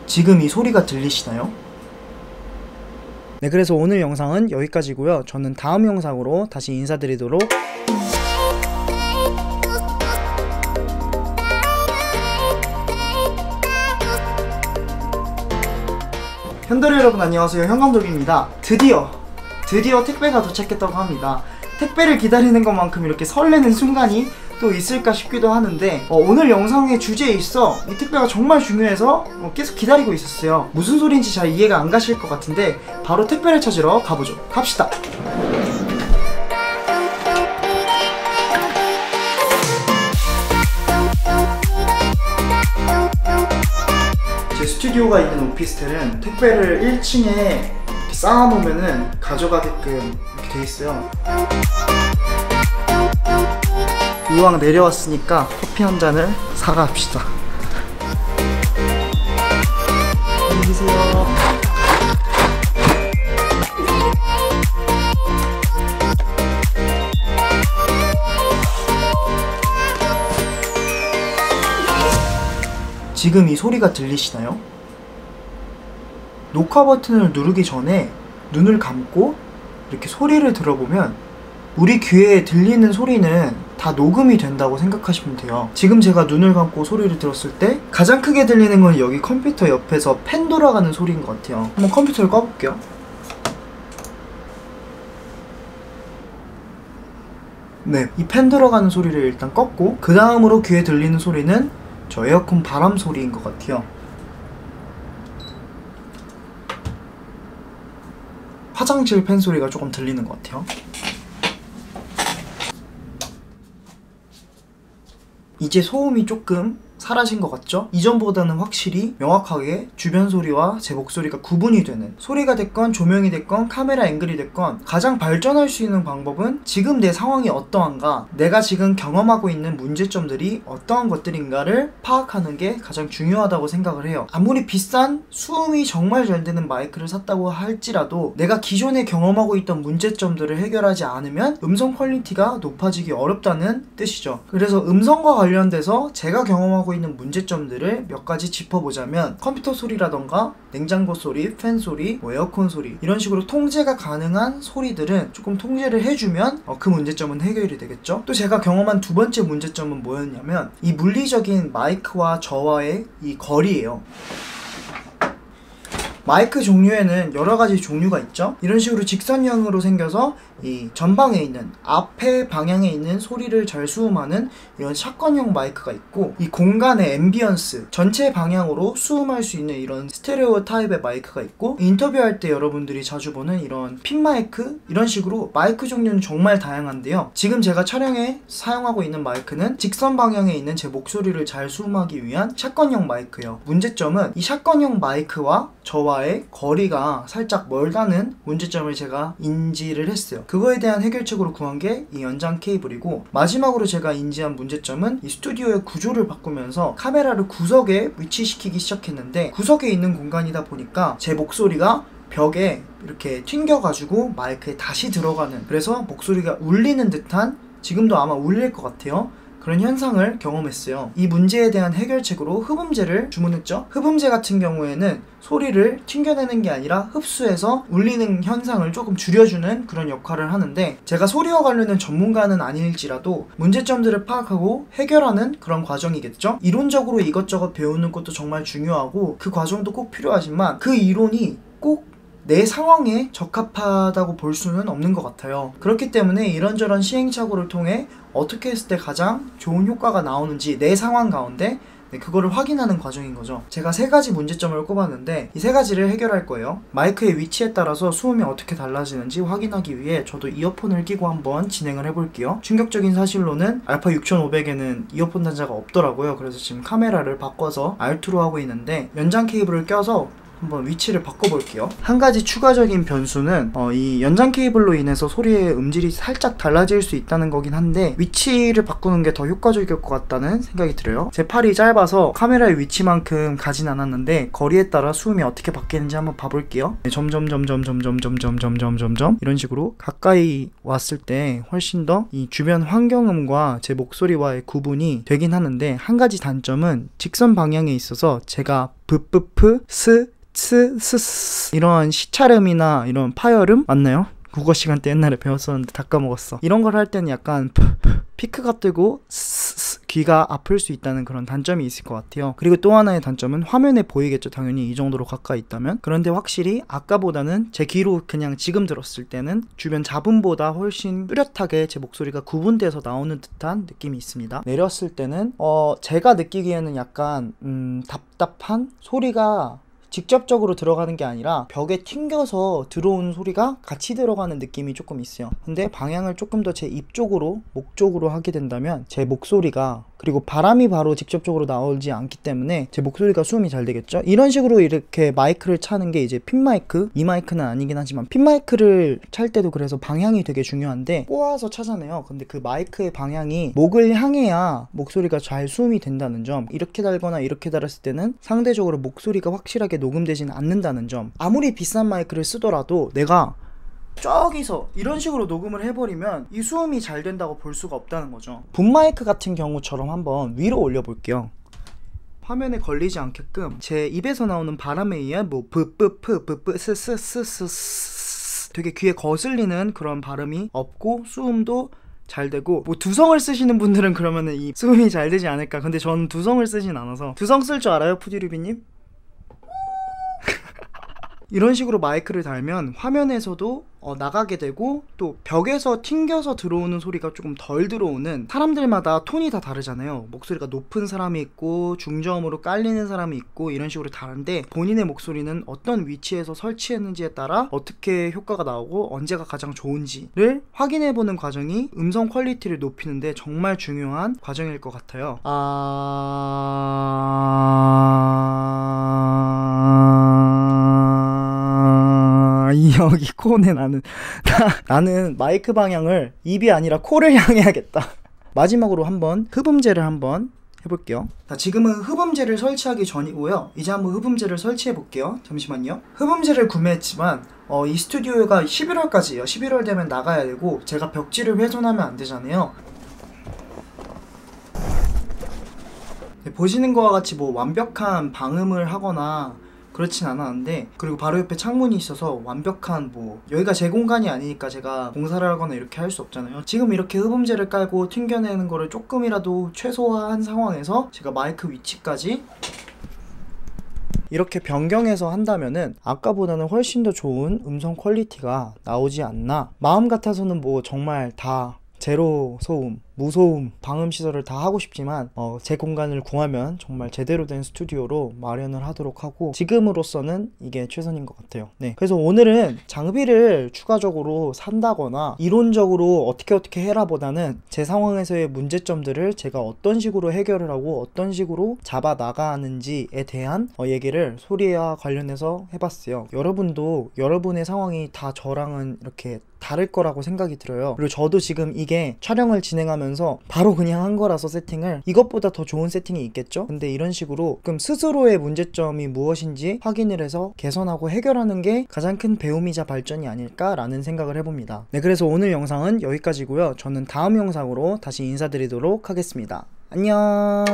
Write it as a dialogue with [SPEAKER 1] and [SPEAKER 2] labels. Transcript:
[SPEAKER 1] 지금 이 소리가 들리시나요? 네, 그래서 오늘 영상은 여기까지고요. 저는 다음 영상으로 다시 인사드리도록 현대리 여러분 안녕하세요, 현감독입니다. 드디어 택배가 도착했다고 합니다. 택배를 기다리는 것만큼 이렇게 설레는 순간이 또 있을까 싶기도 하는데 오늘 영상의 주제에 있어 이 택배가 정말 중요해서 계속 기다리고 있었어요. 무슨 소리인지 잘 이해가 안 가실 것 같은데 바로 택배를 찾으러 가보죠. 갑시다. 제 스튜디오가 있는 오피스텔은 택배를 1층에 이렇게 쌓아놓으면은 가져가게끔 이렇게 돼 있어요. 이왕 내려왔으니까 커피 한 잔을 사갑시다. 안녕히 계세요. 지금 이 소리가 들리시나요? 녹화 버튼을 누르기 전에 눈을 감고 이렇게 소리를 들어보면 우리 귀에 들리는 소리는 다 녹음이 된다고 생각하시면 돼요. 지금 제가 눈을 감고 소리를 들었을 때 가장 크게 들리는 건 여기 컴퓨터 옆에서 펜 돌아가는 소리인 것 같아요. 한번 컴퓨터를 꺼볼게요. 네, 이 펜 들어가는 소리를 일단 껐고 그 다음으로 귀에 들리는 소리는 저 에어컨 바람 소리인 것 같아요. 화장실 팬 소리가 조금 들리는 것 같아요. 이제 소음이 조금 사라진 것 같죠? 이전보다는 확실히 명확하게 주변 소리와 제 목소리가 구분이 되는, 소리가 됐건 조명이 됐건 카메라 앵글이 됐건 가장 발전할 수 있는 방법은 지금 내 상황이 어떠한가, 내가 지금 경험하고 있는 문제점들이 어떠한 것들인가를 파악하는 게 가장 중요하다고 생각을 해요. 아무리 비싼 수음이 정말 잘 되는 마이크를 샀다고 할지라도 내가 기존에 경험하고 있던 문제점들을 해결하지 않으면 음성 퀄리티가 높아지기 어렵다는 뜻이죠. 그래서 음성과 관련돼서 제가 경험하고 있는 문제점들을 몇 가지 짚어보자면, 컴퓨터 소리라던가 냉장고 소리, 팬 소리, 에어컨 소리, 이런 식으로 통제가 가능한 소리들은 조금 통제를 해주면 그 문제점은 해결이 되겠죠. 또 제가 경험한 두 번째 문제점은 뭐였냐면 이 물리적인 마이크와 저와의 이 거리예요. 마이크 종류에는 여러가지 종류가 있죠. 이런 식으로 직선형으로 생겨서 이 전방에 있는, 앞에 방향에 있는 소리를 잘 수음하는 이런 샷건형 마이크가 있고, 이 공간의 앰비언스, 전체 방향으로 수음할 수 있는 이런 스테레오 타입의 마이크가 있고, 인터뷰할 때 여러분들이 자주 보는 이런 핀 마이크, 이런 식으로 마이크 종류는 정말 다양한데요. 지금 제가 촬영에 사용하고 있는 마이크는 직선 방향에 있는 제 목소리를 잘 수음하기 위한 샷건형 마이크예요. 문제점은 이 샷건형 마이크와 저와의 거리가 살짝 멀다는 문제점을 제가 인지를 했어요. 그거에 대한 해결책으로 구한 게 이 연장 케이블이고, 마지막으로 제가 인지한 문제점은 이 스튜디오의 구조를 바꾸면서 카메라를 구석에 위치시키기 시작했는데, 구석에 있는 공간이다 보니까 제 목소리가 벽에 이렇게 튕겨가지고 마이크에 다시 들어가는, 그래서 목소리가 울리는 듯한, 지금도 아마 울릴 것 같아요, 그런 현상을 경험했어요. 이 문제에 대한 해결책으로 흡음재를 주문했죠. 흡음재 같은 경우에는 소리를 튕겨내는 게 아니라 흡수해서 울리는 현상을 조금 줄여주는 그런 역할을 하는데, 제가 소리와 관련된 전문가는 아닐지라도 문제점들을 파악하고 해결하는 그런 과정이겠죠. 이론적으로 이것저것 배우는 것도 정말 중요하고 그 과정도 꼭 필요하지만 그 이론이 꼭 내 상황에 적합하다고 볼 수는 없는 것 같아요. 그렇기 때문에 이런저런 시행착오를 통해 어떻게 했을 때 가장 좋은 효과가 나오는지 내 상황 가운데 그거를 확인하는 과정인 거죠. 제가 세 가지 문제점을 꼽았는데 이 세 가지를 해결할 거예요. 마이크의 위치에 따라서 수음이 어떻게 달라지는지 확인하기 위해 저도 이어폰을 끼고 한번 진행을 해볼게요. 충격적인 사실로는 알파 6500에는 이어폰 단자가 없더라고요. 그래서 지금 카메라를 바꿔서 R2로 하고 있는데, 연장 케이블을 껴서 한번 위치를 바꿔볼게요. 한 가지 추가적인 변수는 이 연장 케이블로 인해서 소리의 음질이 살짝 달라질 수 있다는 거긴 한데, 위치를 바꾸는 게 더 효과적일 것 같다는 생각이 들어요. 제 팔이 짧아서 카메라의 위치만큼 가진 않았는데 거리에 따라 수음이 어떻게 바뀌는지 한번 봐볼게요. 점점 이런 식으로 가까이 왔을 때 훨씬 더 이 주변 환경음과 제 목소리와의 구분이 되긴 하는데, 한 가지 단점은 직선 방향에 있어서 제가 브프프 스 이런 시찰음이나 이런 파열음 맞나요? 국어 시간 때 옛날에 배웠었는데 다 까먹었어. 이런 걸 할 때는 약간 피크가 뜨고 귀가 아플 수 있다는 그런 단점이 있을 것 같아요. 그리고 또 하나의 단점은 화면에 보이겠죠. 당연히 이 정도로 가까이 있다면. 그런데 확실히 아까보다는 제 귀로 그냥 지금 들었을 때는 주변 잡음보다 훨씬 뚜렷하게 제 목소리가 구분돼서 나오는 듯한 느낌이 있습니다. 내렸을 때는 제가 느끼기에는 약간 답답한 소리가 직접적으로 들어가는 게 아니라 벽에 튕겨서 들어오는 소리가 같이 들어가는 느낌이 조금 있어요. 근데 방향을 조금 더 제 입 쪽으로, 목 쪽으로 하게 된다면 제 목소리가, 그리고 바람이 바로 직접적으로 나오지 않기 때문에 제 목소리가 수음이 잘 되겠죠. 이런 식으로 이렇게 마이크를 차는 게 이제 핀 마이크, 이 마이크는 아니긴 하지만 핀 마이크를 찰 때도 그래서 방향이 되게 중요한데 꼬아서 차잖아요. 근데 그 마이크의 방향이 목을 향해야 목소리가 잘 수음이 된다는 점, 이렇게 달거나 이렇게 달았을 때는 상대적으로 목소리가 확실하게 녹음되지는 않는다는 점. 아무리 비싼 마이크를 쓰더라도 내가 저기서 이런 식으로 녹음을 해버리면 이 수음이 잘 된다고 볼 수가 없다는 거죠. 붐 마이크 같은 경우처럼 한번 위로 올려볼게요. 화면에 걸리지 않게끔 제 입에서 나오는 바람에 의해 뭐 스스스스스 되게 귀에 거슬리는 그런 발음이 없고 수음도 잘 되고, 뭐 두성을 쓰시는 분들은 그러면은 이 수음이 잘 되지 않을까. 근데 저는 두성을 쓰진 않아서. 두성 쓸 줄 알아요, 푸디루비님? 이런 식으로 마이크를 달면 화면에서도 나가게 되고, 또 벽에서 튕겨서 들어오는 소리가 조금 덜 들어오는, 사람들마다 톤이 다 다르잖아요. 목소리가 높은 사람이 있고 중저음으로 깔리는 사람이 있고 이런 식으로 다른데, 본인의 목소리는 어떤 위치에서 설치했는지에 따라 어떻게 효과가 나오고 언제가 가장 좋은지를 확인해보는 과정이 음성 퀄리티를 높이는데 정말 중요한 과정일 것 같아요. 여기 코네. 나는 마이크 방향을 입이 아니라 코를 향해야겠다. 마지막으로 한번 흡음재를 한번 해볼게요. 자, 지금은 흡음재를 설치하기 전이고요. 이제 한번 흡음재를 설치해 볼게요. 잠시만요. 흡음재를 구매했지만 이 스튜디오가 11월까지예요. 11월 되면 나가야 되고, 제가 벽지를 훼손하면 안 되잖아요. 네, 보시는 것과 같이 뭐 완벽한 방음을 하거나 그렇진 않았는데, 그리고 바로 옆에 창문이 있어서 완벽한, 뭐 여기가 제 공간이 아니니까 제가 공사를 하거나 이렇게 할 수 없잖아요. 지금 이렇게 흡음재를 깔고 튕겨내는 거를 조금이라도 최소화한 상황에서 제가 마이크 위치까지 이렇게 변경해서 한다면은 아까보다는 훨씬 더 좋은 음성 퀄리티가 나오지 않나. 마음 같아서는 뭐 정말 다 제로 소음, 무소음, 방음 시설을 다 하고 싶지만 제 공간을 구하면 정말 제대로 된 스튜디오로 마련을 하도록 하고, 지금으로서는 이게 최선인 것 같아요. 네, 그래서 오늘은 장비를 추가적으로 산다거나 이론적으로 어떻게 해라 보다는 제 상황에서의 문제점들을 제가 어떤 식으로 해결을 하고 어떤 식으로 잡아 나가는지에 대한 얘기를 소리와 관련해서 해봤어요. 여러분도 여러분의 상황이 다 저랑은 이렇게 다를 거라고 생각이 들어요. 그리고 저도 지금 이게 촬영을 진행하면서 바로 그냥 한 거라서 세팅을, 이것보다 더 좋은 세팅이 있겠죠? 근데 이런 식으로 그럼 스스로의 문제점이 무엇인지 확인을 해서 개선하고 해결하는 게 가장 큰 배움이자 발전이 아닐까라는 생각을 해봅니다. 네, 그래서 오늘 영상은 여기까지고요. 저는 다음 영상으로 다시 인사드리도록 하겠습니다. 안녕.